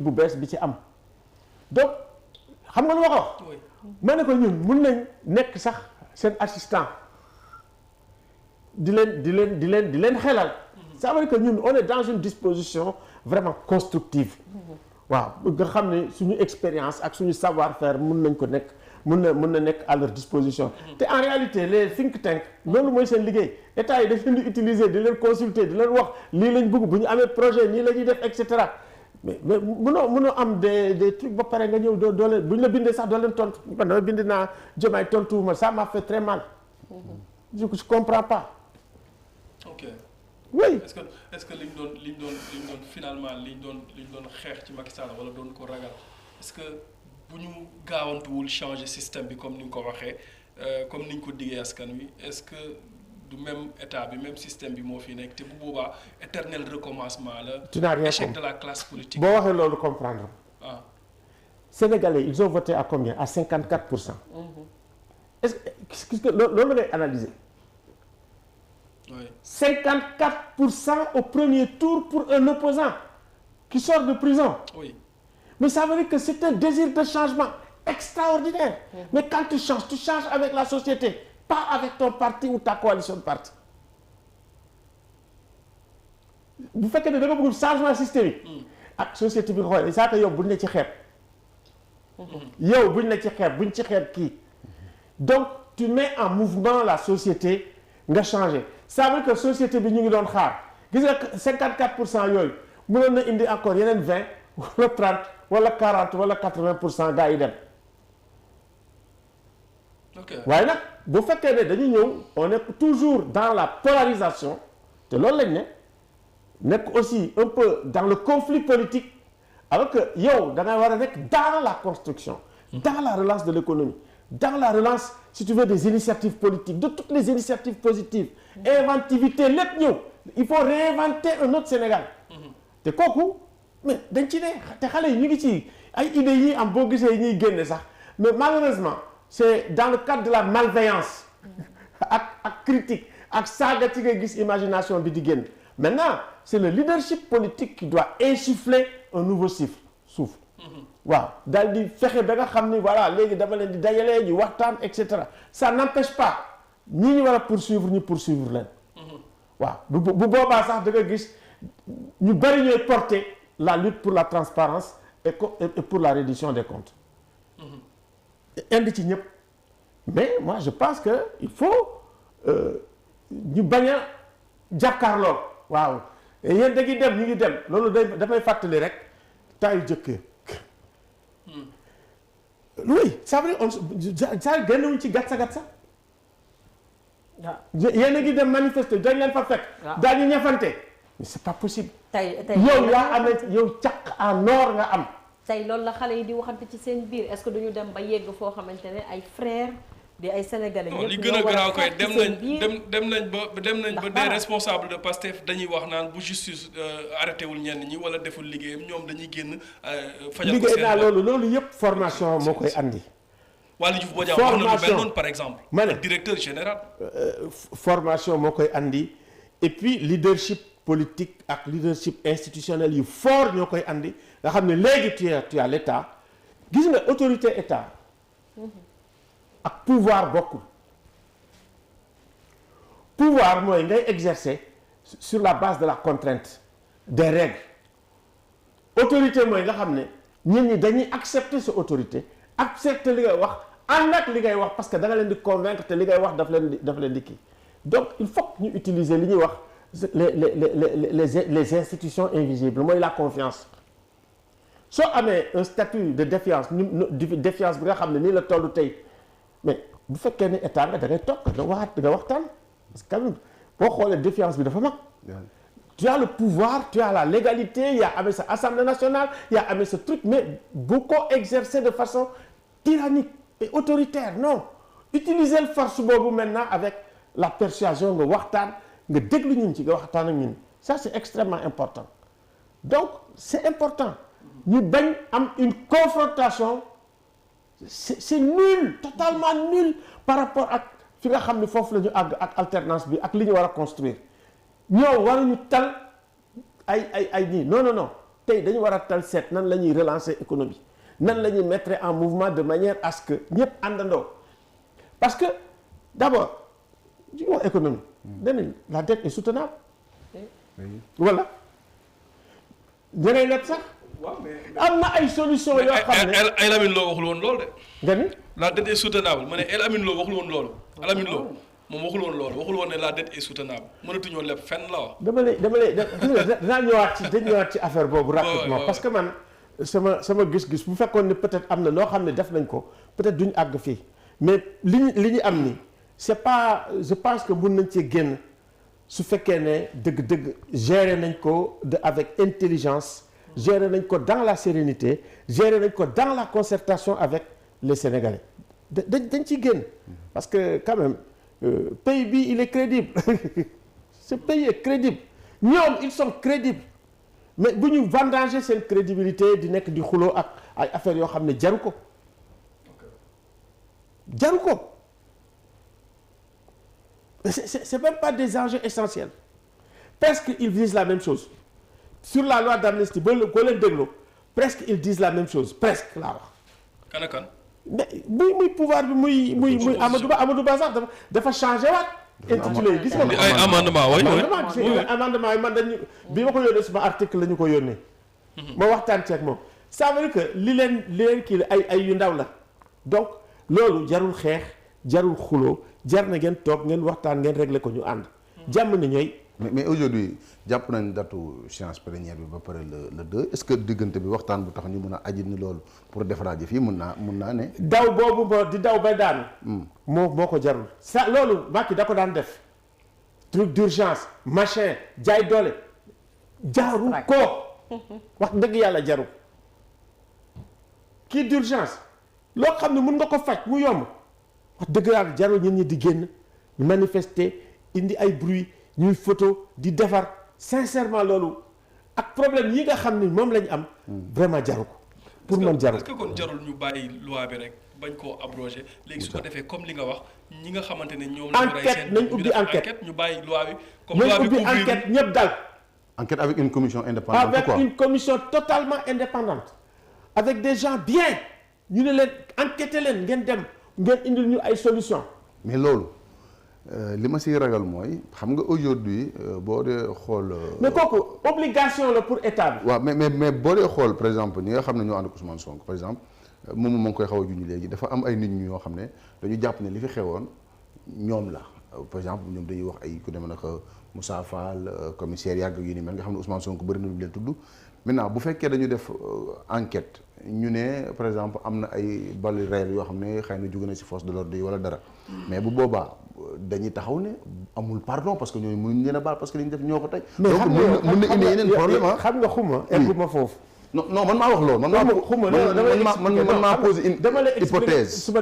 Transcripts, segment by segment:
bu bees bi ci am donc xam nga lu ma ko wax ma ne ko ñun mun nañ nekk sax seen assistant di leen xelal ça veut dire que ñun on est dans une disposition vraiment constructive waaw nga xam ne suñu expérience ak suñu savoir-faire mun nañ ko nekk mun na nekk à leur disposition te en réalité les think tank loolu mooy seen liggéey état yi daf leen di utiliser di leen consulter di leen wax lii lañ bëgg bu ñu amee projet nii la ñuy def et cetera mais mënoo am des trucs ba pare nga ñëw doo leen bu ñu la bindee sax doo leen tontu man dama bind naa Diomaye tontuwuma ça m'a fait très mal je comprends pas. ok oui est-ce que liñ doon finalement liñ doon xeex ci Macky Sall wala doon ko ragal est-ce que bu ñu gaawantuwul changer système bi comme ni nga ko waxee comme ni ñu ko diggee askan wi est-ce que du même état bi même système bi moo fi nekk te bu boobaa éternel recommencement la. tu n'as rien échec de la classe politique. boo waxee loolu comprendre. ah. Sénégalais ils ont voté à combien à 54%. est-ce que loolu ngay analyser. oui 54% au premier tour pour un opposant qui sort de prison. oui. Mais ça veut dire que c'est un désir de changement extraordinaire. Mais quand tu changes avec la société, pas avec ton parti ou ta coalition de partis. bu fekkee ne da nga bëgg changement systémique. ak société bi nga xool saa ko yow buñ la ci xeeb. yow buñ la ci xeeb buñ ci xeeb kii. donc tu mets en mouvement la société nga changer ça veut dire que société bi ñu ngi doon xaar gis nga 54% yooyu mënoon na indi encore yeneen 20 wala 30 wala 40 wala 80% gars yi dem. ok waaye nag bu fekkee ne dañu ñëw on est toujours dans la polarisation te loolu lañ ne nekk aussi un peu dans le conflit politique alors que yow da ngay war a nekk dans la construction. dans la relance de l'économie dans la relance si tu veux des initiatives politiques de toutes les initiatives positives. inventivité lépp ñëw il faut réinventer un autre Sénégal. te kooku mais dañ ci ne te xale yi ñu ngi ci ay idées yi am boo gisee ñuy génne sax mais malheureusement c'est dans le cadre de la malveillance ak critique ak saaga ci nga gis imagination bi di génn maintenant c'est le leadership politique qui doit insuffler un nouveau souffle waaw daal di fexe ba nga xam ni voilà léegi dama leen di dajalee ñu waxtaan et cetera ça n'empêche pas ñi ñu war a poursuivre leen waaw bu boobaa sax da nga gis ñu bari ñooy porter la lutte pour la transparence et pour la reddition des comptes indi ci ñëpp mais moi je pense que il faut ñu bañ a jàkkaarloo waaw yéen da ngi dem ñu ngi dem loolu dafay fàttali rek taayu jëkkee oui ça veut dire ça génnewuñ ci gatsa waaw yéen a ngi dem manifester dañ leen fa fekk daañu ñafante mais c'est pas possible tey yow yaa amee yow caq en or nga am tey loolu la xale yi di waxante ci seen biir est-ce que duñu dem ba yegg foo xamante ne ay frères di ay sénégalais li gën a garaaw koy dem nañ ba des responsables de Pastef dañuy wax naan bu justice arrêté wul ñenn ñi wala deful liggéeyam ñoom dañuy génn fajal ko seen liggéey naa loolu yëpp formation moo koy andi. Waly Diouf Bodiang wax na lu mel noonu par exemple. ma ne directeur général. formation moo koy andi et puis leadership politique ak leadership institutionnel yu fort ñoo koy andi nga xam ne léegi tu as l'état gis nga autorité état. ak pouvoir bokkul pouvoir mooy ngay exercer sur la base de la contrainte des règles autorité mooy nga xam ne nit ñi dañuy accepter sa autorité accepter li ngay wax ànd ak li ngay wax parce que da nga leen di convaincre te li ngay wax daf leen di kii donc il faut que ñu utiliser li ñuy wax les institutions invisibles mooy la confiance soo amee un statut de défiance défiance bi nga xam ne nii la tollu tey mais bu fekkee ne état nga da ngay toog nga waxtaan parce que quand même boo xoolee défiance bi dafa mag. tu as le pouvoir tu as la légalité yaa amee sa assemblée nationale yaa amee sa truc mais bu ko exercer de façon tyrannique et autoritaire non utiliser force boobu maintenant avec la persuasion nga waxtaan nga déglu ñun ci nga waxtaan ak ñun ça c'est extrêmement important donc c'est important ñu bañ am une confrontation. c'est nul totalement nul par rapport ak fi nga xam ne foofu la ñu àgg ak alternance bi ak li ñu war a construire ñoo waruñu tal ay ñii non tey dañu war a tal seet nan la ñuy relancer économie nan la ñuy mettre en mouvement de manière à ce que ñëpp àndandoo parce que d'abord di wax économie danañ la dette est soutenable voilà da ngay net sax am na ay solution yoo xam ne El Amine Lo waxul woon loolu de. nga ni la dette est soutenable ma ne El Amine Lo waxul woon loolu. El Amine Lo moom waxul woon loolu waxul woon ne la dette est soutenable mënatuñoo leb fenn la wax. dama lay dinaa ñëwaat ci affaire boobu rapidement parce que man sama gis-gis bu fekkoon ne peut-être am na loo xam ne def nañ ko peut-être duñu àgg fii mais li ñu am ni c'est pas je pense que mun nañ cee génn su fekkee ne dëgg-dëgg gérer nañ ko avec intelligence gérer nañ ko dans la sérénité gérer nañ ko dans la concertation avec les Sénégalais dañ ciy génn parce que quand même pays bi il est crédible ce pays est crédible ñoom ils sont crédibles mais bu ñu vendanger seen crédibilité di nekk di xuloo ak ay affaires yoo xam ne jaru ko c'est même pas des enjeux essentiels presque ils disent la même chose sur la loi d'amnistie boo leen dégloo presque ils disent la même chose presque laa wax. kan ak kan. mais muy pouvoir bi muy Amadou Ba sax dafa changé waat. intitulé gis nga ay amendement amendement yi man dañu bi ma ko yónnee suma article la ñu ko yónnee. ma waxtaan ci ak moom ça veut dire que li leen kii ay yu ndaw la donc loolu jarul xeex jarul xuloo jar na ngeen toog ngeen waxtaan ngeen régler ko ñu ànd. jàmm na ñooy. mais aujourd'hui jàpp nañ datu séance plénière bi ba pare le 2 est-ce que diggante bi waxtaan bu tax ñu mën a aji ni loolu pour defaraat ji fii mun naa ne. daw boobu di daw ba daanu. moo ko jarul. ça loolu Macky da ko daan def truc d'urgence machin jaay doole jaaru ko wax dëgg yàlla jaru kii d'urgence loo xam ne mun nga ko faj mu yomb wax dëgg yàlla jarul ñun ñi di génn ñu manifester indi ay bruit ñuy photo di defar sincèrement loolu ak problème yi nga xam ni moom la ñu am vraiment jaru ko pour man jaru est-ce que kon jarul ñu bàyyi loi bi rek bañ koo abroger léegi su ko defee comme li nga wax ñi nga xamante ne ñoom la enquête nañ ubbi enquête ñu bàyyi loi bi comme loi bi ubbi enquête ñëpp dal enquête avec une commission indépendante avec une commission totalement indépendante avec des gens bien ñu ne leen enquêter leen ngeen dem ngeen indil ñu ay solution mais loolu li ma siy ragal mooy xam nga aujourd'hui boo dee xool. mais kooku obligation la pour état bi. waaw mais boo dee xool par exemple ñi nga xam ne ñoo ànd ak Ousmane Sonko par exemple moom moo ngi koy xaw a junj léegi dafa am ay nit ñi ñoo xam ne dañu jàpp ne li fi xewoon ñoom la par exemple ñoom dañuy wax ay ku demee nag Moussa Fall commissaire yàgg yu ni mel nga xam ne Ousmane Sonko bëri na lu leen tudd maintenant bu fekkee dañu def enquête ñu ne par exemple am na ay balles réelles yoo xam ne xëy na jóge na ci force de l'ordre yi wala dara mais bu boobaa. dañuy taxaw ne amul pardon parce que ñooñu mënuñ leen a baal parce que li ñu def ñoo ko tey. donc mën na indi yeneen problème ah. xam nga xuma egguma foofu. non man maa wax loolu. man maa poser une hypothèse.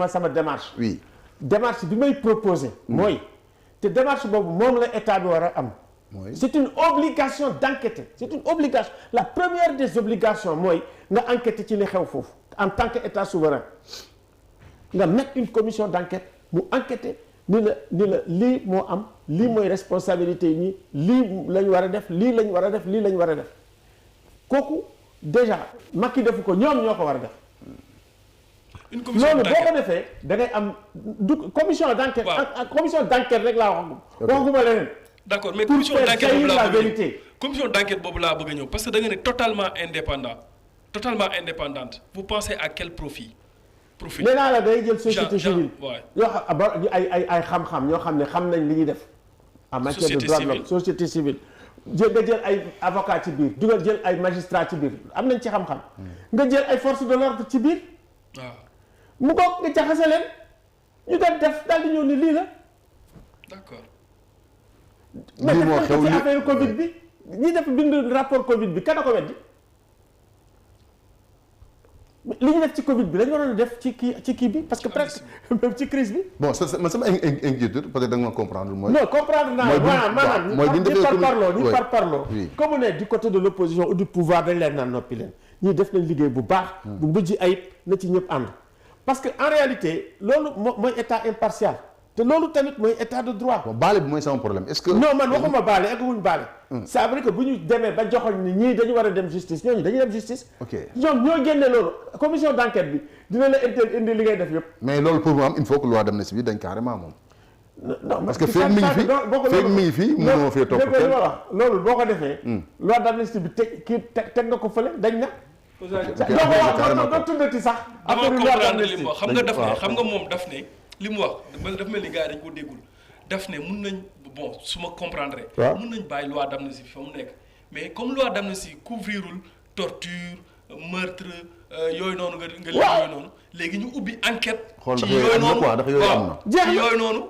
sama démarche. oui démarche bi may proposer. mooy te démarche boobu moom la état bi war a am. c'est une obligation d'enquêter c'est une obligation la première des obligations mooy nga enquêter ci li xew foofu en tant que état souverain nga mettre une commission d'enquête mu enquêter. ni la lii moo am lii mooy responsabilité yi ñi lii lañ war a def lii lañ war a def lii lañ war a def kooku déjà Macky defu ko ñoom ñoo ko war a def. une commission loolu boo ko defee da ngay am du commission d'enquête. ak commission d'enquête rek laa wax. waxuma leneen. d'accord mais commission d'enquête boobu laa bëgg a ñëw commission d'enquête boobu laa bëgg a ñëw parce que da nga ne totalement indépendante vous pensez à quel profit. nee naa la day jël société civile yoo xam ay xam-xam ñoo xam ne xam nañ li ñuy def en matière de droits de l'homme société civile nga jël ay avocat ci biir dugal jël ay magistrat ci biir am nañ ci xam-xam nga jël ay forces de l'ordre ci biir waaw mu ko nga jaxase leen ñu dem def daal di ñëw ni lii la d'accord mais def nañ ko ci affaire Covid bi ñi def bind rapport Covid bi kan a ko weddi li ñu def ci Covid bi lañu waroon a def ci kii bi parce que presque même ci crise bi. bon sama inquiétude peut-être da nga ma comprendre mooy. non comprendre naa maanaam mooy bi ñu par parloo comme ne du côté de l'opposition ou du pouvoir dañ leen naan noppi leen ñii def nañ liggéey bu baax. bu mujj ayib na ci ñëpp ànd. parce que en réalité loolu mooy état impartial te loolu tamit mooy état de droit. bon baale bi mooy sama problème est-ce que. non man waxuma baale ak wuñ baale. ça veut dire que bu ñu demee ba joxoñ ni ñii dañu war a dem justice ñooñu dañuy dem justice. ok ñoom ñoo génne loolu commission d'enquête bi dina la indi li ngay def yëpp. mais loolu pour mu am il faut que loi d'amnistie bi dañ carrément moom. non parce que feeg mi ngi fi feeg mi ngi fi mënoo fee topp kenn. loolu boo ko defee. loi d'amnistie bi teg nga ko fële dañ na. doo tuddati sax. dama comprendre li mu wax xam nga daf ne xam nga moom daf ne li mu wax dafa mel ni gars yi dañ ko déggul daf ne mun nañ bon su ma comprendre. waaw mun nañ bàyyi loi d'amnistie fa mu nekk mais comme loi d'amnistie couvrirul torture meurtre yooyu noonu nga lim yooyu noonu léegi ñu ubbi enquête. ci yooyu noonu ndax yooyu am na. jeex ci yooyu noonu.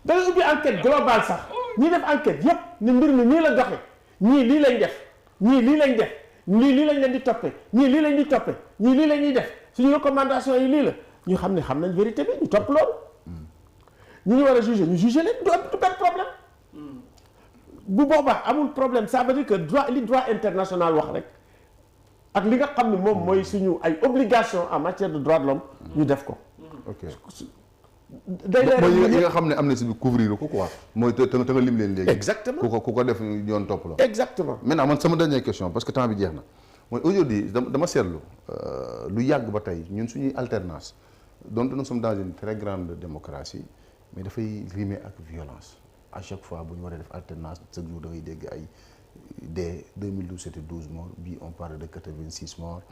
da ngay ubbi enquête globale sax ñi def enquête yépp ni mbir mi nii la doxe ñii lii lañ def ñii lii lañ def ñii lii lañ leen di toppee ñii lii lañ di toppee ñii lii la ñuy def suñu recommandation yi lii la ñu xam ne xam nañ vérité bi ñu topp loolu ñi ñu war a juger ñu juger leen du benn problème bu boobaa amul problème ça veut dire que droit international wax rek ak li nga xam ne moom mooy suñu ay obligation en matière de droits de l'homme ñu def ko. ok day mooy yi nga xam ne amnistie bi couvrir ko quoi mooy te nga lim leen léegi. exactement ku ko def yoon topp la. exactement maintenant man sama dernière question parce que temps bi jeex na mooy aujourd'hui dama seetlu lu yàgg ba tey ñun suñuy alternance donc nous sommes dans une très grande démocratie mais dafay rimer ak violence à chaque fois bu ñu waree def alternance chaque jour da ngay dégg ay dès 2012 c'était 12 morts bii on parle de 86 morts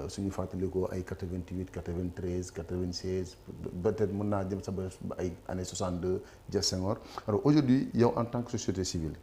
suñu fàttalikoo ay 88 93 96 peut-être mën naa jëm sa ba ay années 62 Dia Senghor alors aujourd'hui yow en tant que société civile